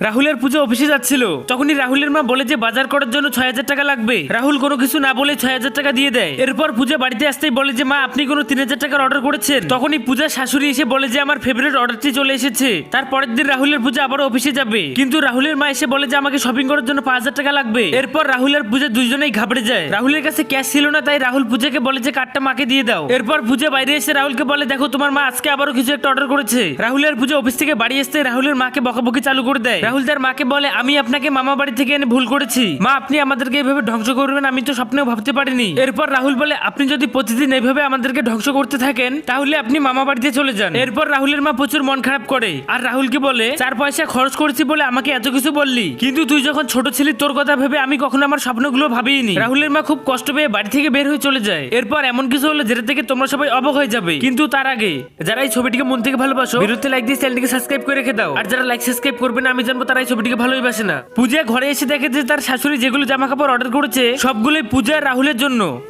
রাহুলের পূজা অফিসে যাচ্ছিল, তখনই রাহুলের মা বলে যে বাজার করার জন্য 6,000 টাকা লাগবে। রাহুল কোনো কিছু না বলে 6,000 টাকা দিয়ে দেয়। এরপর পূজা বাড়িতে আসতেই বলে যে মা আপনি কোনো 3,000 টাকার অর্ডার করেছেন। তখনই পূজার শাশুড়ি এসে বলে যে আমার ফেভারিট অর্ডারটি চলে এসেছে। তারপরের দিন রাহুলের পূজা আবার অফিসে যাবে, কিন্তু রাহুলের মা এসে বলে যে আমাকে শপিং করার জন্য 5,000 টাকা লাগবে। এরপর রাহুল আর পূজা দুইজনেই ঘাবড়ে যায়। রাহুলের কাছে ক্যাশ ছিল না, তাই রাহুল পূজাকে বলে যে কার্ডটা মাকে দিয়ে দাও। এরপর পূজা বাইরে এসে রাহুলকে বলে দেখো তোমার মা আজকে আবারও কিছু একটা অর্ডার করেছে। রাহুল আর পূজা অফিস থেকে বাড়ি আসতে রাহুলের মাকে বকাবকি চালু করে দেয়। রাহুল তার মাকে বলে আমি আপনাকে মামা বাড়ি থেকে এনে ভুল করেছি মা, আপনি আমাদেরকে এভাবে ধ্বংস করবেন আমি তো স্বপ্নেও ভাবতে পারিনি। এরপর রাহুল বলে আপনি যদি প্রতিদিন এইভাবে আমাদেরকে ধ্বংস করতে থাকেন তাহলে আপনি মামা বাড়িতে চলে যান। এরপর রাহুলের মা প্রচুর মন খারাপ করে আর রাহুলকে বলে 4 পয়সা খরচ করেছি বলে আমাকে এত কিছু বললি, কিন্তু তুই যখন ছোট ছিলি তোর কথা ভেবে আমি কখনো আমার স্বপ্নগুলো ভাবিনি। রাহুলের মা খুব কষ্ট পেয়ে বাড়ি থেকে বের হয়ে চলে যায়। এরপর এমন কিছু হলো যেটা থেকে তোমরা সবাই অবাক হয়ে যাবে, কিন্তু তার আগে যারা এই ছবিটিকে মন থেকে ভালোবাসো ভিডিওতে লাইক দিয়ে চ্যানেলটিকে সাবস্ক্রাইব করে রেখে দাও। আর যারা লাইক সাবস্ক্রাইব করবে না আমি জানবো তারা এই ছবিটিকে ভালোবাসে না। পূজা ঘরে এসে দেখে যে তার শাশুড়ি যেগুলো জামা কাপড় অর্ডার করেছে সবগুলোই পূজা আর রাহুলের জন্য।